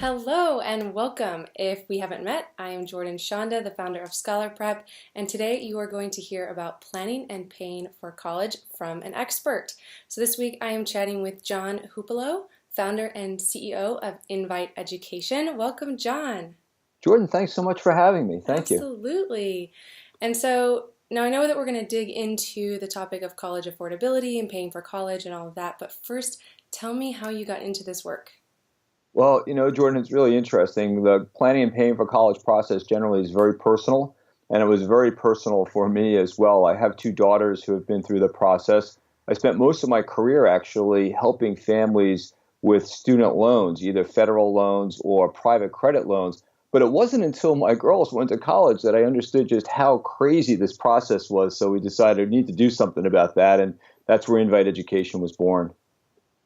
Hello and welcome. If we haven't met, I am Jordan Shonda, the founder of ScholarPrep, and today you are going to hear about planning and paying for college from an expert. So this week I am chatting with John Hupalo, founder and CEO of Invite Education. Welcome, John. Jordan, thanks so much for having me. Thank you. Absolutely. And so now I know that we're going to dig into the topic of college affordability and paying for college and all of that, but first tell me how you got into this work. Well, Jordan, it's really interesting. The planning and paying for college process generally is very personal, and it was very personal for me as well. I have two daughters who have been through the process. I spent most of my career actually helping families with student loans, either federal loans or private credit loans. But it wasn't until my girls went to college that I understood just how crazy this process was. So we decided we need to do something about that, and that's where Invite Education was born.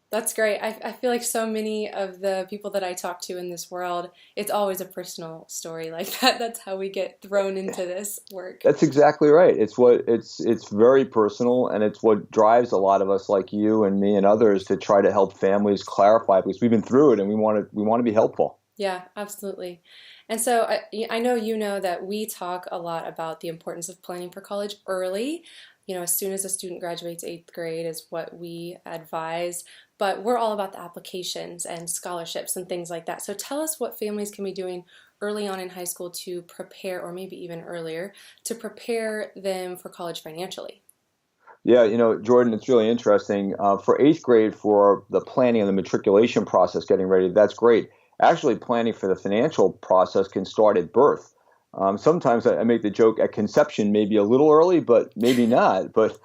That's great. I feel like so many of the people that I talk to in this world, it's always a personal story like that. That's how we get thrown into this work. That's exactly right. It's very personal, and it's what drives a lot of us like you and me and others to try to help families clarify, because we've been through it and we want to be helpful. Yeah, absolutely. And so I know you know that we talk a lot about the importance of planning for college early. As soon as a student graduates eighth grade is what we advise, but we're all about the applications and scholarships and things like that. So tell us what families can be doing early on in high school to prepare, or maybe even earlier, to prepare them for college financially. Yeah, Jordan, it's really interesting. For eighth grade, for the planning and the matriculation process, getting ready, that's great. Actually, planning for the financial process can start at birth. Sometimes I make the joke at conception, maybe a little early, but maybe not. But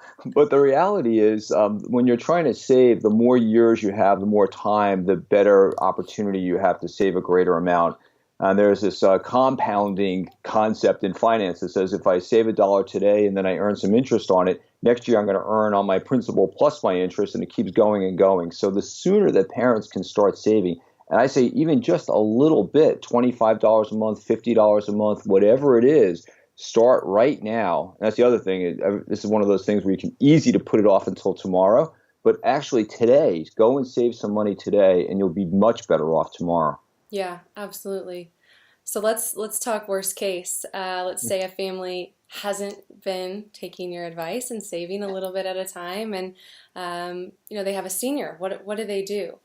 the reality is, when you're trying to save, the more years you have, the more time, the better opportunity you have to save a greater amount. And there's this compounding concept in finance that says if I save $1 today and then I earn some interest on it, next year I'm going to earn on my principal plus my interest, and it keeps going and going. So the sooner that parents can start saving, and I say even just a little bit, $25 a month, $50 a month, whatever it is, start right now. And that's the other thing. This is one of those things where you can easy to put it off until tomorrow, but actually today, go and save some money today, and you'll be much better off tomorrow. Yeah, absolutely. So let's talk worst case. Let's say a family hasn't been taking your advice and saving a little bit at a time, and they have a senior. What do they do?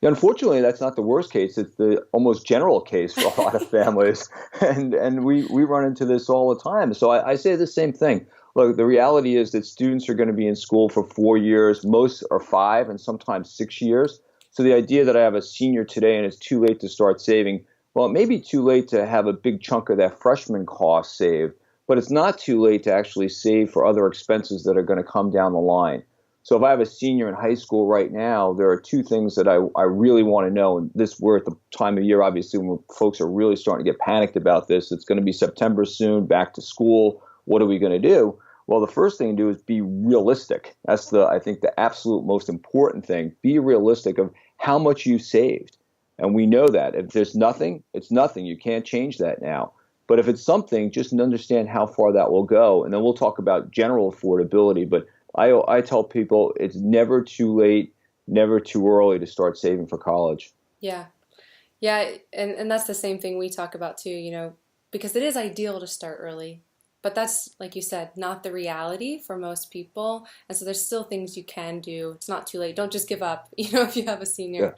Yeah, unfortunately, that's not the worst case. It's the almost general case for a lot of families, and we run into this all the time. So I say the same thing. Look, the reality is that students are going to be in school for 4 years, most are 5 and sometimes 6 years. So the idea that I have a senior today and it's too late to start saving, well, it may be too late to have a big chunk of that freshman cost saved, but it's not too late to actually save for other expenses that are going to come down the line. So if I have a senior in high school right now, there are two things that I really want to know. And we're at the time of year, obviously, when folks are really starting to get panicked about this. It's going to be September soon, back to school. What are we going to do? Well, the first thing to do is be realistic. That's I think the absolute most important thing. Be realistic of how much you saved. And we know that if there's nothing, it's nothing. You can't change that now. But if it's something, just understand how far that will go. And then we'll talk about general affordability. But I tell people it's never too late, never too early to start saving for college. Yeah. Yeah, and that's the same thing we talk about too, because it is ideal to start early. But that's, like you said, not the reality for most people. And so there's still things you can do. It's not too late. Don't just give up, if you have a Yeah. senior.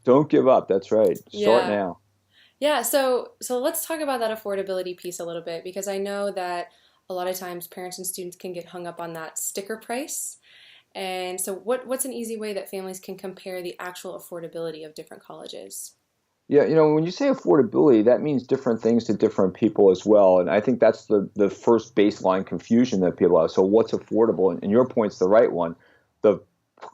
Don't give up. That's right. Start Yeah. now. Yeah, so let's talk about that affordability piece a little bit, because I know that a lot of times parents and students can get hung up on that sticker price. And so what's an easy way that families can compare the actual affordability of different colleges? Yeah, when you say affordability, that means different things to different people as well. And I think that's the first baseline confusion that people have. So what's affordable? And your point's the right one. The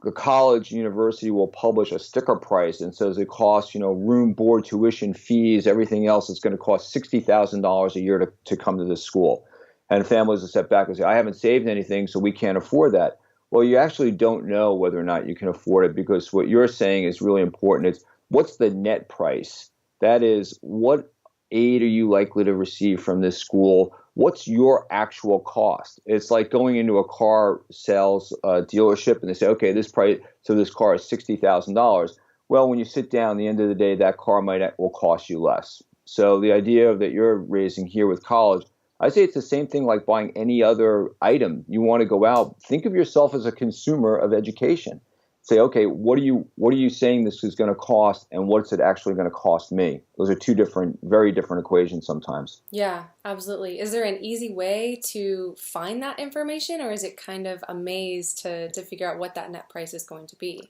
the college university will publish a sticker price and says it costs, room, board, tuition, fees, everything else. It's going to cost $60,000 a year to come to this school. And families will step back and say, I haven't saved anything, so we can't afford that. Well, you actually don't know whether or not you can afford it, because what you're saying is really important. It's what's the net price? That is, what aid are you likely to receive from this school? What's your actual cost? It's like going into a car sales dealership and they say, okay, this price, so this car is $60,000. Well, when you sit down, at the end of the day, that car will cost you less. So the idea that you're raising here with college, I say it's the same thing like buying any other item. You want to go out, think of yourself as a consumer of education. Say, okay, what are you saying this is going to cost, and what's it actually going to cost me? Those are two different, very different equations sometimes. Yeah, absolutely. Is there an easy way to find that information, or is it kind of a maze to figure out what that net price is going to be?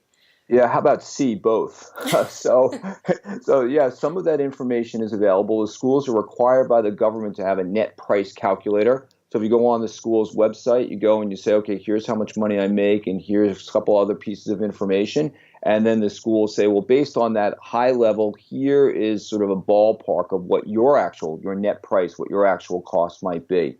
Yeah, how about C, both? So, so yeah, some of that information is available. The schools are required by the government to have a net price calculator. So if you go on the school's website, you go and you say, okay, here's how much money I make, and here's a couple other pieces of information. And then the school will say, well, based on that high level, here is sort of a ballpark of what your net price, what your actual cost might be.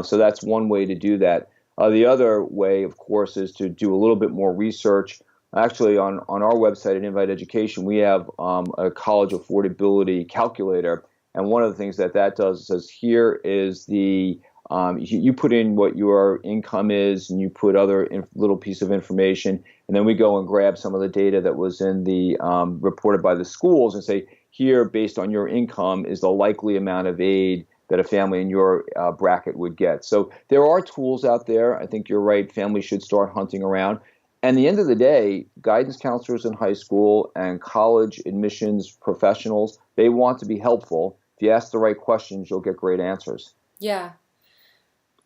So that's one way to do that. The other way, of course, is to do a little bit more research. Actually, on our website at Invite Education, we have a college affordability calculator. And one of the things that does is says, here is you put in what your income is, and you put other little piece of information. And then we go and grab some of the data that was in the reported by the schools and say, here, based on your income, is the likely amount of aid that a family in your bracket would get. So there are tools out there. I think you're right. Families should start hunting around. And at the end of the day, guidance counselors in high school and college admissions professionals, they want to be helpful. If you ask the right questions, you'll get great answers. Yeah.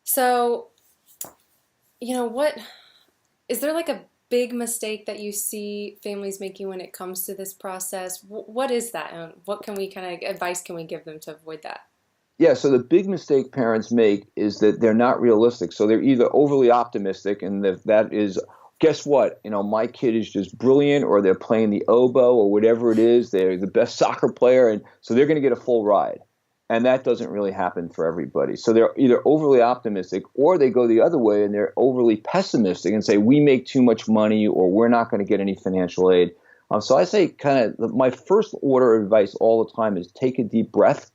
So, what is there like a big mistake that you see families making when it comes to this process? What is that? And what can we kind of advice can we give them to avoid that? Yeah, so the big mistake parents make is that they're not realistic. So they're either overly optimistic, and that is, guess what? My kid is just brilliant, or they're playing the oboe, or whatever it is. They're the best soccer player, and so they're going to get a full ride. And that doesn't really happen for everybody. So they're either overly optimistic, or they go the other way and they're overly pessimistic and say, we make too much money, or we're not going to get any financial aid. So I say kind of my first order of advice all the time is take a deep breath.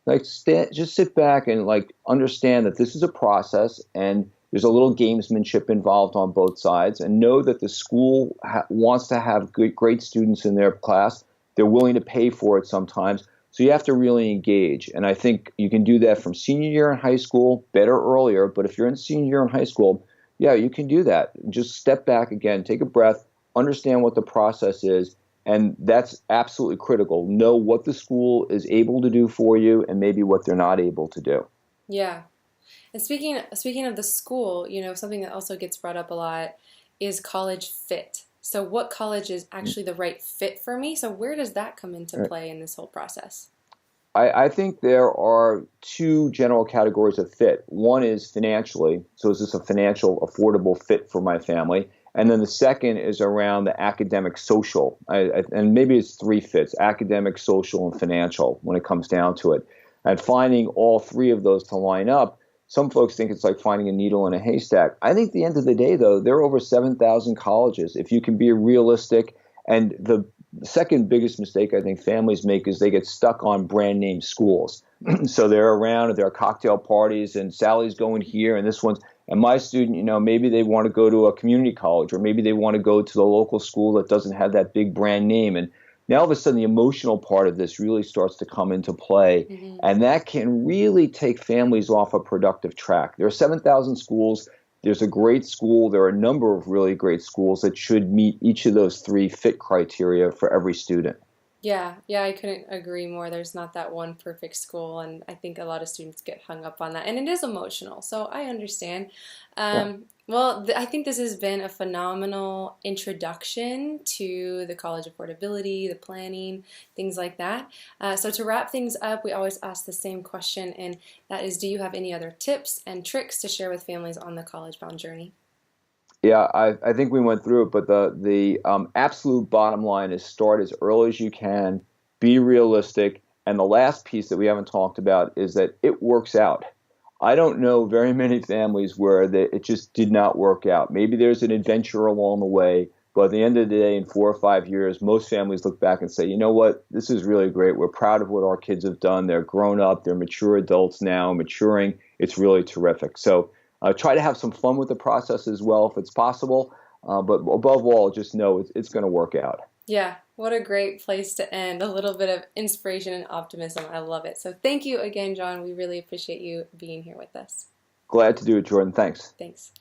Just sit back and understand that this is a process, and there's a little gamesmanship involved on both sides, and know that the school wants to have great students in their class. They're willing to pay for it sometimes. So you have to really engage. And I think you can do that from senior year in high school, better earlier. But if you're in senior year in high school, yeah, you can do that. Just step back again, take a breath, understand what the process is. And that's absolutely critical. Know what the school is able to do for you and maybe what they're not able to do. Yeah. And speaking of the school, something that also gets brought up a lot is college fit. So what college is actually the right fit for me? So where does that come into play in this whole process? I think there are two general categories of fit. One is financially. So is this a financial, affordable fit for my family? And then the second is around the academic, social. And maybe it's three fits: academic, social, and financial when it comes down to it. And finding all three of those to line up, some folks think it's like finding a needle in a haystack. I think at the end of the day, though, there are over 7,000 colleges. If you can be realistic, and the second biggest mistake I think families make is they get stuck on brand name schools. So they're around at their cocktail parties, and Sally's going here, and this one's, and my student, maybe they want to go to a community college, or maybe they want to go to the local school that doesn't have that big brand name. And now all of a sudden the emotional part of this really starts to come into play. Mm-hmm. And that can really take families off a productive track. There are 7,000 schools. There's a great school. There are a number of really great schools that should meet each of those three fit criteria for every student. Yeah, I couldn't agree more. There's not that one perfect school, and I think a lot of students get hung up on that, and it is emotional, so I understand. Yeah. Well, I think this has been a phenomenal introduction to the college affordability, the planning, things like that. So to wrap things up, we always ask the same question, and that is, do you have any other tips and tricks to share with families on the college-bound journey? Yeah, I think we went through it, but the absolute bottom line is start as early as you can, be realistic, and the last piece that we haven't talked about is that it works out. I don't know very many families where it just did not work out. Maybe there's an adventure along the way, but at the end of the day, in 4 or 5 years, most families look back and say, you know what, this is really great. We're proud of what our kids have done. They're grown up. They're mature adults now, maturing. It's really terrific. So try to have some fun with the process as well if it's possible. But above all, just know it's going to work out. Yeah, what a great place to end. A little bit of inspiration and optimism. I love it. So thank you again, John. We really appreciate you being here with us. Glad to do it, Jordan. Thanks. Thanks.